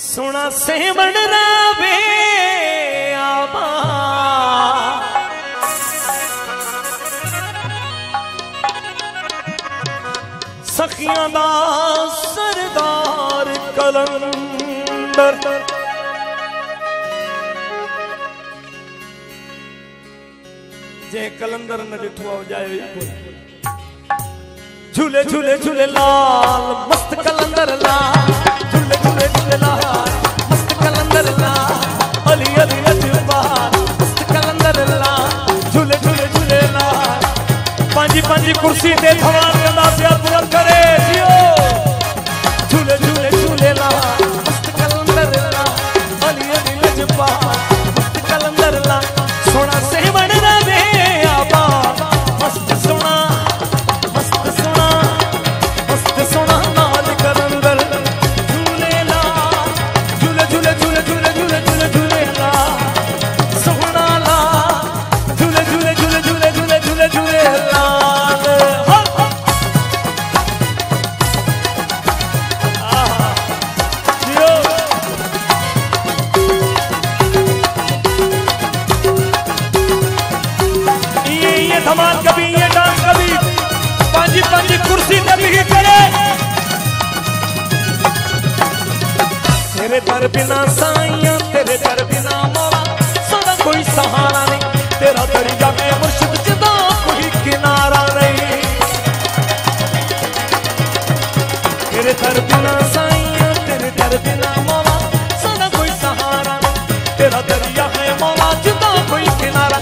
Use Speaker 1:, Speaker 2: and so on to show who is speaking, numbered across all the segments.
Speaker 1: सुना सेवण रावे आबा सखियां दा सरदार कलंदर जे कलंदर न डिठो जाए झूले झूले झूले लाल मस्त कलंदर लाल झूले झूले झूले लाल मस्त कलंदर लाल अली अली अजबार मस्त कलंदर लाल झूले झूले झूले लाल पांजी पांजी कुर्सी ते भगवान गंदा से पूरा करे जियो झूले झूले झूले लाल मस्त कलंदर लाल अली अली अजबार मस्त कलंदर लाल सोना सेवण रवे आबा मस्त सोना नाल कलंदर झूले ला झूले झूले झूले झूले झूले झूले झूले ला सोना ला झूले झूले झूले झूले झूले झूले झूले ला ये धमाल कभी ये डांस कभी पांजी पांजी कुर्सी तभी करे तेरे दर बिना साइयां तेरे दर बिना मौला सादा कोई सहारा नहीं तेरा दरिया में मुर्शिद जुदा कोई किनारा नहीं तेरे दर बिना साइयां तेरे दर बिना मौला सादा कोई सहारा नहीं तेरा दरिया है मौला जुदा कोई किनारा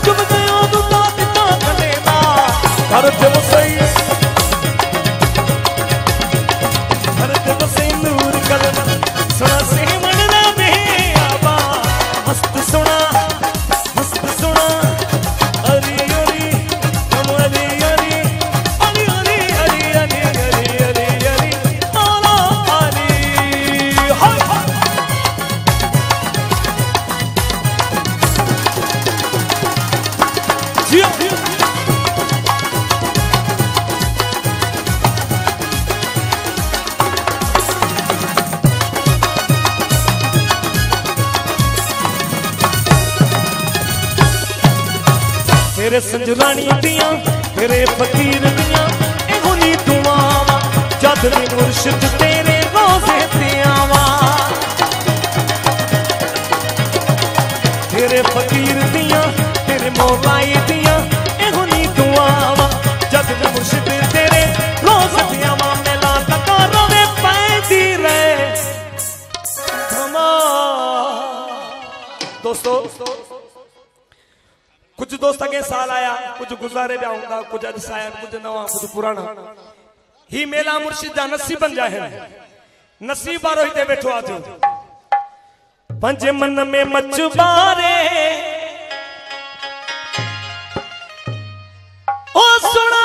Speaker 1: डूब गया तू ताकता कलेमा हर दिल सही सोना सेवण रवे आबा मस्त सोना अली अली हम अली अली अली अली अली अली अली अली अली मौला अली हाय जियो तेरे संजरानी दियां तेरे फकीर दियां एहो नी दुआवां जद नी मुर्शिद तेरे रोज़े ते आवां तेरे फकीर दियां तेरे मौलाई दियां एहो नी दुआवां जद नी मुर्शिद तेरे रोज़े ते आवां मेला तका रोवे पैंदी रहे दोस्तों कुछ दोस्त अगे साल आया कुछ गुजारे भी आऊंगा कुछ अज साया कुछ नवा कुछ पुराना ही मेला मुर्शिद दा नसीब बन जाए नसीब बारो ही ते बैठो आज पंजे मन में मचबारे ओ सुना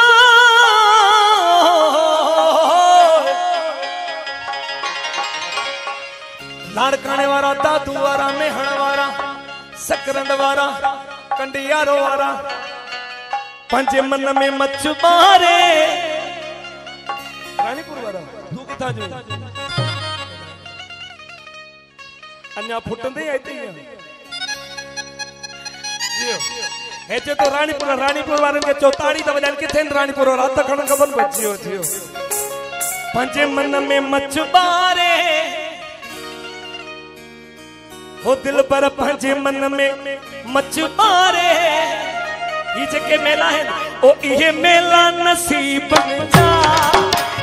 Speaker 1: लाड़काने वाला दादू वाला मेहण वाला सकरंद वाला कंडियारो वाला पंजे मन में मचबारे रानीपुर वाला तू किथा जो अन्या फुटंदे आते ही जियो हेचे तो रानीपुर वाले के चौताड़ी दा वजन किथे रानीपुर वाला हथ खण खबन बचियो जियो पंजे मन में मचबारे हो दिल पर पंजे मन में मचबारे ये जके मेला है ओ ये मेला नसीब बन जा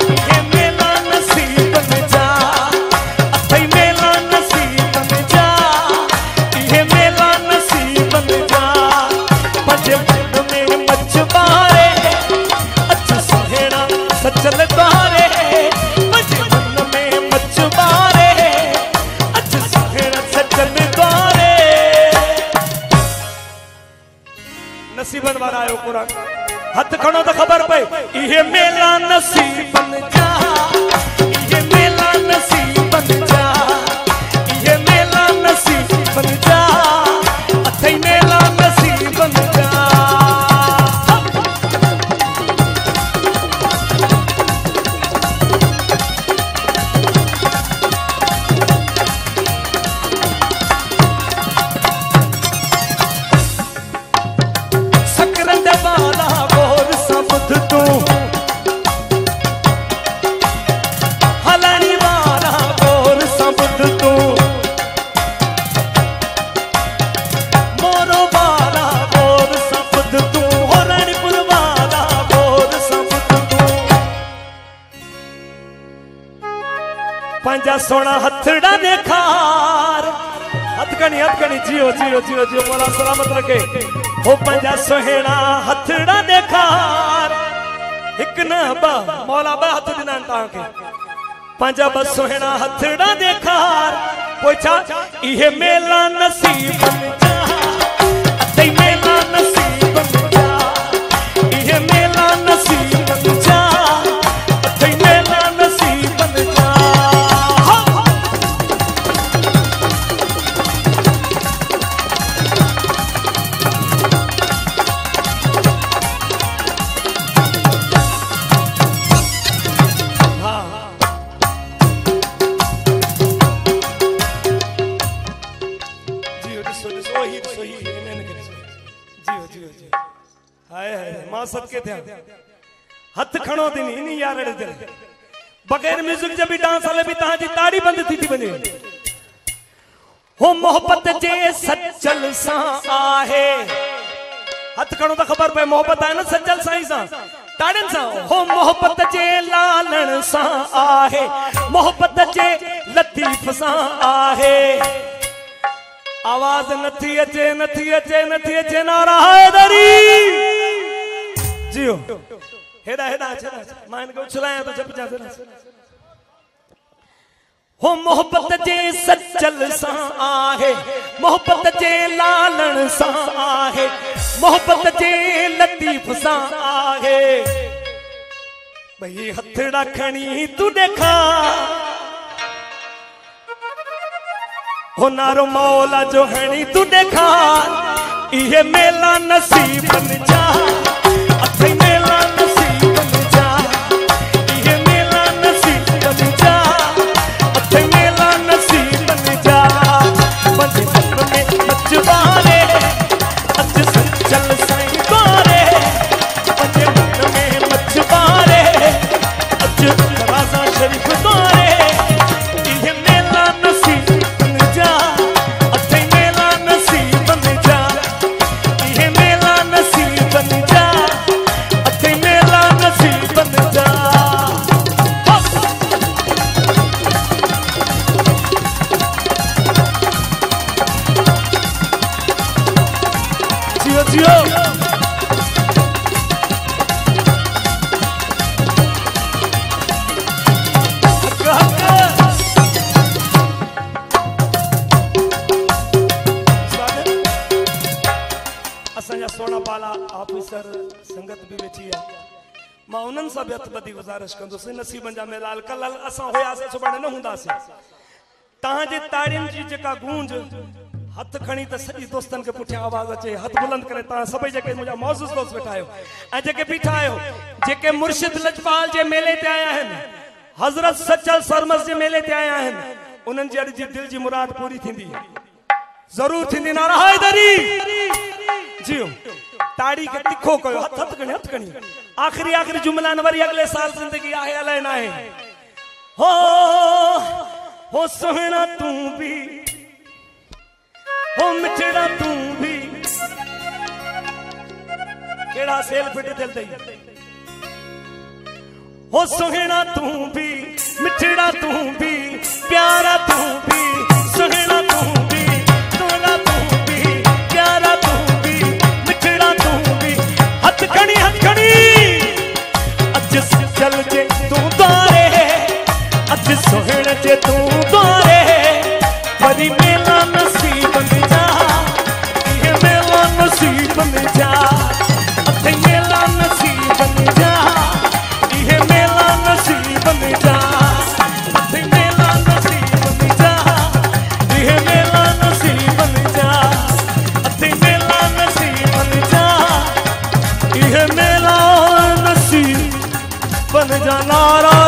Speaker 1: ये मेला नसीब बन जा अथई मेला नसीब बन जा ये मेला नसीब बन जा पंजे मन में मचबारे अच्छा सहेड़ा सचल तारे पंजे मन में मचबारे अच्छा सहेड़ा सचल तारे नसीबन वाला आयो पूरा हाथ खड़ो तो खबर पे ये मेला नसीब बन जा ये मेला नसीब बन जा ये मेला नसीब बन जा अथई मेला नसीब बन जा पंजा सोना हथड़ा देखार हथकनी जियो जियो जियो जियो मौला सलामत रखे हो पंजा सोहेड़ा हथड़ा देखार एक न बा मौला बा हथ दिना ताके पंजा बस सोहेड़ा हथड़ा देखार पोछा इहे मेला नसीब जा ते मेला नसीब जा इहे मेला नसीब जा ते मेला नसीब जा सबके थे हथ खणो दिन इन यार दिल बगैर म्यूजिक जब भी डांस वाले भी ताजी ताड़ी बंद थी बने हो मोहब्बत जे सचल सा आहे हथ खणो तो खबर पे मोहब्बत है ना सचल साई सा ताड़न सा हो मोहब्बत जे लालण सा आहे मोहब्बत जे लतीफ सा आहे आवाज नथी अचे नथी अचे नथी अचे नारा हैदरी जियो हेडा हेडा मान को उछलाया तो जब जा हो मोहब्बत जे सचल सा आहे मोहब्बत जे लालण सा आहे मोहब्बत जे लतीफ सा आहे भई हथड़ा खणी तू देखा हो नारो मौला जो हणी तू देखा इहे मेला नसीब बन जा मेला नसीब बन जा ये मेला नसीब बन जा मेला नसीब बन जा बंदे में मचवारे अज सचल साईं बारे बंदे में मचवारे अज दरवाजा शरीफ द्वारे ये मेला नसीब बन जा मेला नसीब बन जा ये मेला नसीब बन जा सोना पाला ऑफिसर संगत भी वेठी है मां उन्हनि सां बि हथ ॿधी गुज़ारिश कंदुसि नसीबनि जा मेलाल कल असां हुयासीं सुभाणे न हूंदासीं तव्हांजे ताड़ियुनि जी जेका गूंज हथ खणी त सॼी दोस्तनि खे पुठियां आवाज़ अचे हथ बुलंद करे तव्हां सभई जेके मुंहिंजा मौजूद दोस्त वेठा आहियो ऐं जेके बीठा आहियो जेके मुर्शिद लजपाल जे मेले ते आया आहिनि हज़रत सचल सरमस जे मेले ते आया आहिनि उन्हनि जी अॼु जी दिलि जी मुराद पूरी थींदी ज़रूर थींदी नारा हैदरी जियो ताड़ी के तिखो कयो हथ खणी आखिरी आखिरी जुमला न वरी अगले साल जिंदगी आहे अलाए ना है हो सोहना तू भी हो मिठड़ा तू भी केड़ा सेल फिट दिल दई हो सोहना तू भी मिठड़ा तू भी प्यारा तू भी सोहना तू भी तोला तू भी प्यारा तू भी मिठड़ा तू भी हथ खणी अज चल जे तू द्वारे अज सोहण जे तू द्वारे वरी मेला नसीब बन जा ये मेला नसीब बन जा अथे मेला नसीब बन जा ये मेला नसीब बन जा अथे मेला नसीब बन जा ये मेला नसीब बन जा अथे मेला नसीब बन जा ये मेला नसीब बन जा नारा